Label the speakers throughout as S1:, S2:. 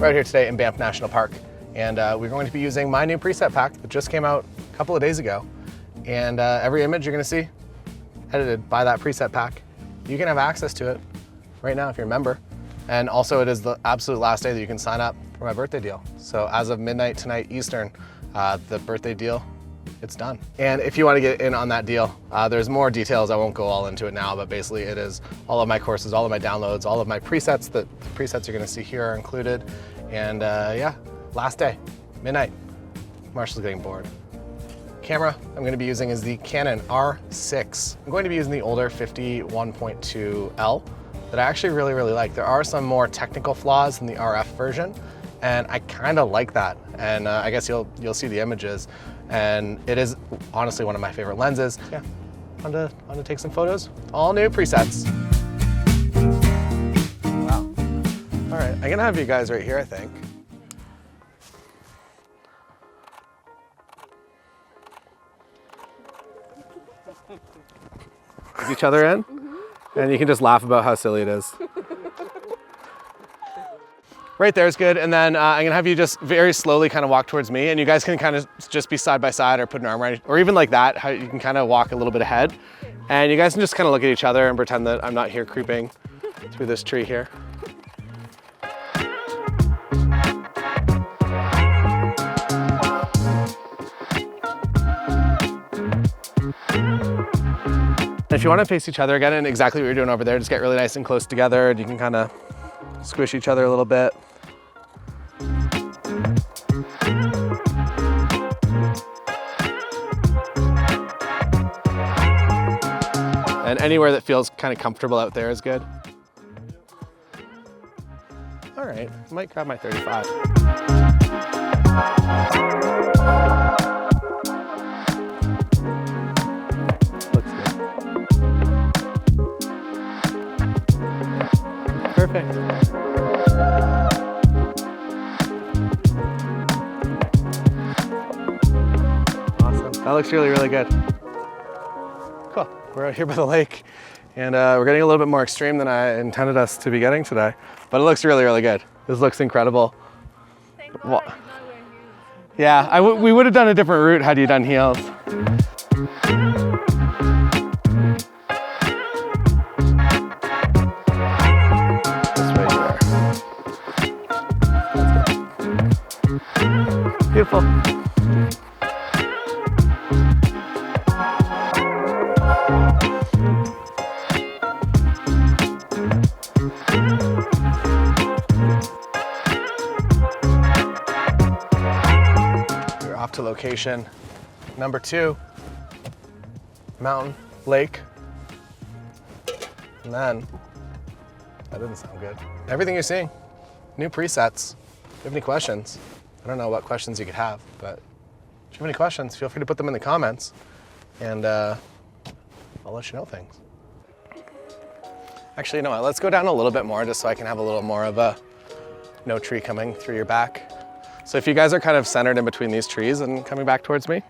S1: We're out here today in Banff National Park, and we're going to be using my new preset pack that just came out a couple of days ago. And every image you're going to see edited by that preset pack. You can have access to it right now if you're a member. And also it is the absolute last day that you can sign up for my birthday deal. So as of midnight tonight Eastern, the birthday deal, it's done. And if you want to get in on that deal, there's more details. I won't go all into it now, but basically it is all of my courses, all of my downloads, all of my presets. The presets you're going to see here are included. And yeah, last day, midnight. Marshall's getting bored. Camera I'm going to be using is the Canon R6. I'm going to be using the older 51.2L that I actually really like. There are some more technical flaws in the RF version, and I kind of like that. And I guess you'll see the images, and it is honestly one of my favorite lenses. Yeah, on to take some photos. All new presets. Wow. All right, I'm gonna have you guys right here, I think. Each other in, and you can just laugh about how silly it is. Right there is good, and then I'm gonna have you just very slowly kind of walk towards me, and you guys can kind of just be side by side or put an arm around, or even like that, how you can kind of walk a little bit ahead, and you guys can just kind of look at each other and pretend that I'm not here creeping through this tree here. If you want to face each other again and exactly what you're doing over there, just get really nice and close together, and you can kind of squish each other a little bit. And anywhere that feels kind of comfortable out there is good. All right, I might grab my 35. Perfect. Awesome. That looks really good. Cool. We're out here by the lake, and we're getting a little bit more extreme than I intended us to be getting today, but it looks really good. This looks incredible.
S2: Thank God you're not wearing heels.
S1: Yeah, we would have done a different route had you done heels. Beautiful. We're off to location number 2, mountain, lake, and then, that didn't sound good. Everything you're seeing, new presets. If you have any questions, I don't know what questions you could have, but if you have any questions, feel free to put them in the comments, and I'll let you know things. Actually, you know what? Let's go down a little bit more just so I can have a little more of a no tree coming through your back. So if you guys are kind of centered in between these trees and coming back towards me.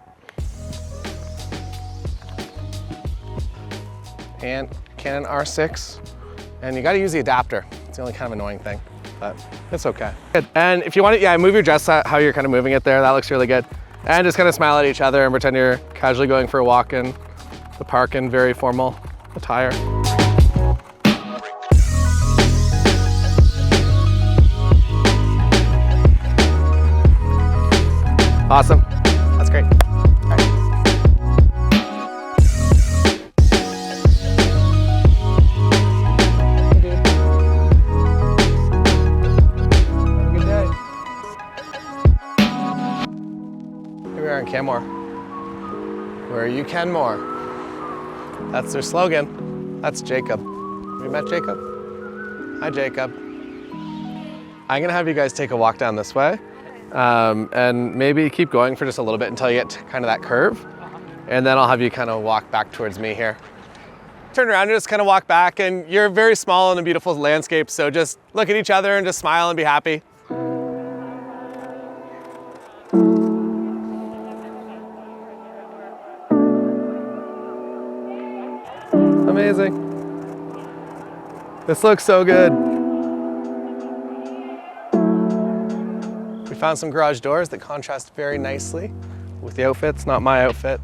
S1: And Canon R6, and you got to use the adapter. It's the only kind of annoying thing, but it's okay. Good. And if you want to, yeah, move your dress how you're kind of moving it there. That looks really good. And just kind of smile at each other and pretend you're casually going for a walk in the park in very formal attire. Awesome. That's great. All right. Good day. Here we are in Canmore, where you can more. That's their slogan. That's Jacob. Have you met Jacob? Hi, Jacob. I'm gonna have you guys take a walk down this way. And maybe keep going for just a little bit until you get to kind of that curve. And then I'll have you kind of walk back towards me here. Turn around and just kind of walk back, and you're very small in a beautiful landscape, so just look at each other and just smile and be happy. Amazing. This looks so good. found some garage doors that contrast very nicely with the outfits. Not my outfit.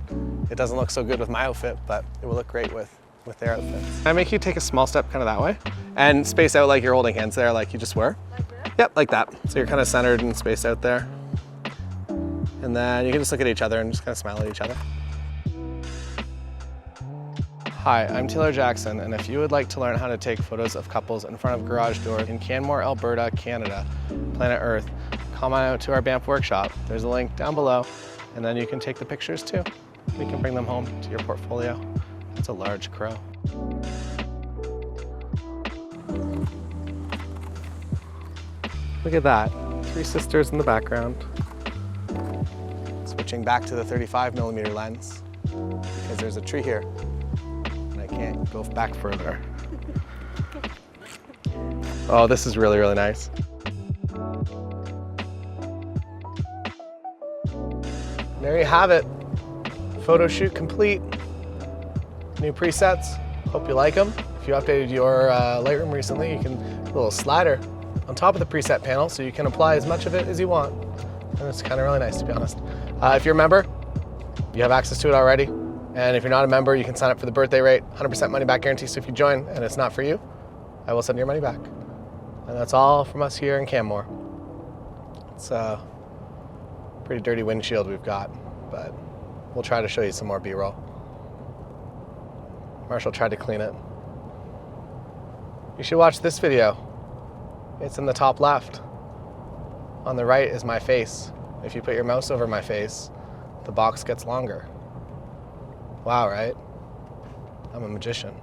S1: It doesn't look so good with my outfit, but it will look great with their outfits. Can I make you take a small step kind of that way? And space out like you're holding hands there like you just were?
S2: Like this?
S1: Yep, like that. So you're kind of centered and spaced out there. And then you can just look at each other and just kind of smile at each other. Hi, I'm Taylor Jackson, and if you would like to learn how to take photos of couples in front of garage doors in Canmore, Alberta, Canada, planet Earth, come on out to our Banff workshop. There's a link down below, and then you can take the pictures too. You can bring them home to your portfolio. It's a large crow. Look at that, 3 sisters in the background. Switching back to the 35mm lens, because there's a tree here. Can't go back further. Oh, this is really, really nice. There you have it. Photo shoot complete. New presets. Hope you like them. If you updated your Lightroom recently, you can put a little slider on top of the preset panel so you can apply as much of it as you want. And it's kind of really nice, to be honest. If you're a member, you have access to it already. And if you're not a member, you can sign up for the birthday rate, 100% money back guarantee. So if you join and it's not for you, I will send your money back. And that's all from us here in Canmore. It's a pretty dirty windshield we've got, but we'll try to show you some more B-roll. Marshall tried to clean it. You should watch this video. It's in the top left. On the right is my face. If you put your mouse over my face, the box gets longer. Wow, right? I'm a magician.